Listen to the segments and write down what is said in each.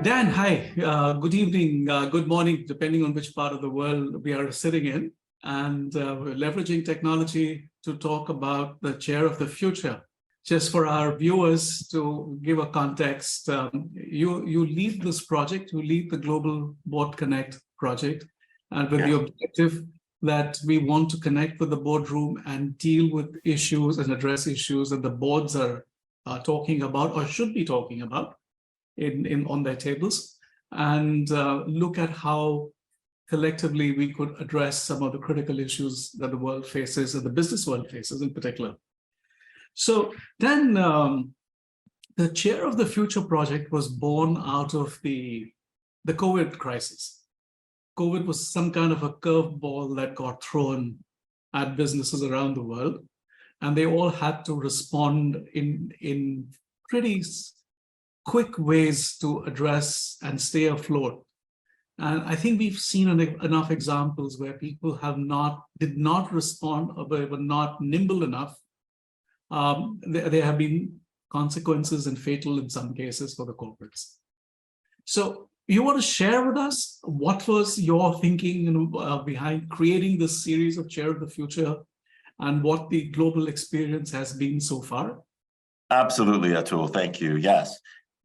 Dan, hi. Good evening, good morning, depending on which part of the world we are sitting in. And we're leveraging technology to talk about the chair of the future. Just for our viewers to give a context, you lead this project, you lead the Global Board Connect project, and with the objective that we want to connect with the boardroom and deal with issues and address issues that the boards are talking about or should be talking about on their tables, and look at how collectively we could address some of the critical issues that the world faces and the business world faces in particular. So then the Chair of the Future project was born out of the COVID crisis. COVID was some kind of a curveball that got thrown at businesses around the world, and they all had to respond in pretty quick ways to address and stay afloat. And I think we've seen enough examples where people did not respond or were not nimble enough. There have been consequences and fatal in some cases for the corporates. So you want to share with us what was your thinking behind creating this series of Chair of the Future and what the global experience has been so far? Absolutely, Atul. Thank you. Yes.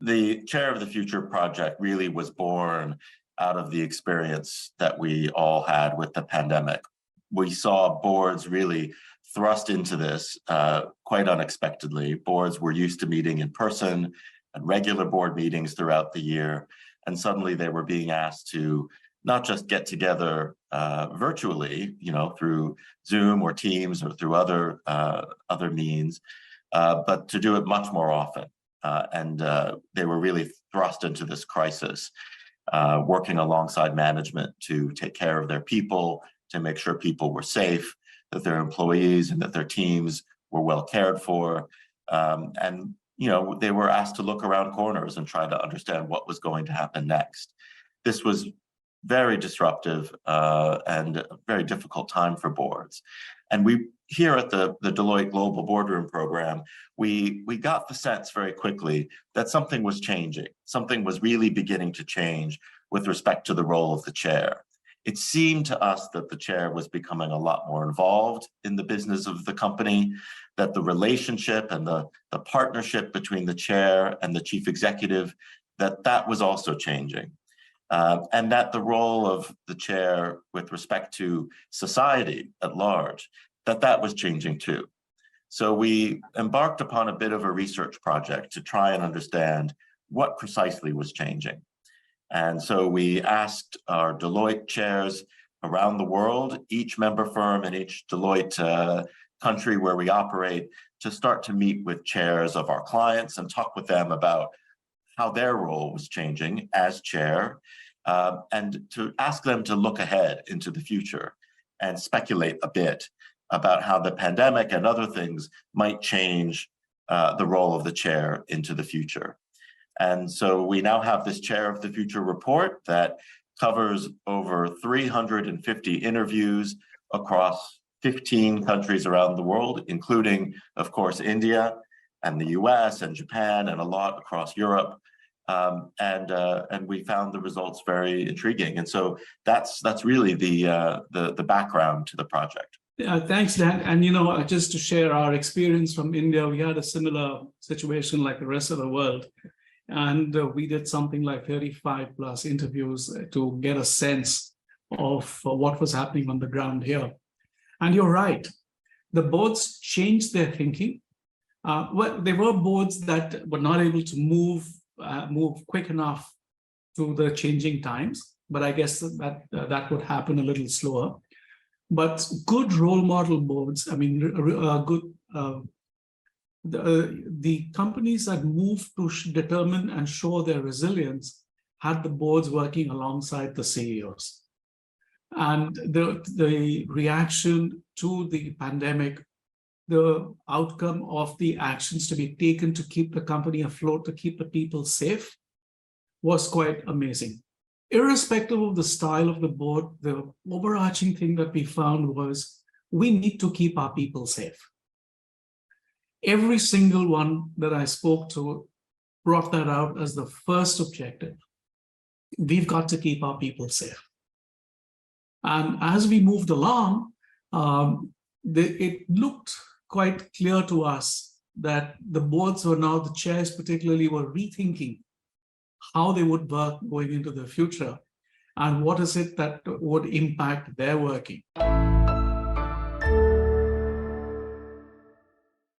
The Chair of the Future project really was born out of the experience that we all had with the pandemic. We saw boards really thrust into this quite unexpectedly. Boards were used to meeting in person and regular board meetings throughout the year, and suddenly they were being asked to not just get together virtually, through Zoom or Teams or through other means, but to do it much more often. And they were really thrust into this crisis, working alongside management to take care of their people, to make sure people were safe, that their employees and that their teams were well cared for. And they were asked to look around corners and try to understand what was going to happen next. This was very disruptive and a very difficult time for boards. And we here at the Deloitte Global Boardroom Program, we got the sense very quickly that something was changing. Something was really beginning to change with respect to the role of the chair. It seemed to us that the chair was becoming a lot more involved in the business of the company, that the relationship and the partnership between the chair and the chief executive, that was also changing. And that the role of the chair with respect to society at large, that was changing too. So we embarked upon a bit of a research project to try and understand what precisely was changing. And so we asked our Deloitte chairs around the world, each member firm in each Deloitte country where we operate, to start to meet with chairs of our clients and talk with them about how their role was changing as chair, and to ask them to look ahead into the future and speculate a bit about how the pandemic and other things might change the role of the chair into the future. And so we now have this Chair of the Future report that covers over 350 interviews across 15 countries around the world, including, of course, India and the US and Japan and a lot across Europe. And we found the results very intriguing. And so that's really the background to the project. Yeah, thanks, Dan. And just to share our experience from India, we had a similar situation like the rest of the world. And we did something like 35 plus interviews to get a sense of what was happening on the ground here. And you're right, the boards changed their thinking. Well, there were boards that were not able to move quick enough to the changing times, but I guess that would happen a little slower. But good role model boards, the companies that moved to determine and show their resilience had the boards working alongside the CEOs. And the reaction to the pandemic, the outcome of the actions to be taken to keep the company afloat, to keep the people safe, was quite amazing. Irrespective of the style of the board, the overarching thing that we found was we need to keep our people safe. Every single one that I spoke to brought that out as the first objective. we've got to keep our people safe. And as we moved along, it looked quite clear to us that the boards were now, the chairs particularly, were rethinking how they would work going into the future and what is it that would impact their working.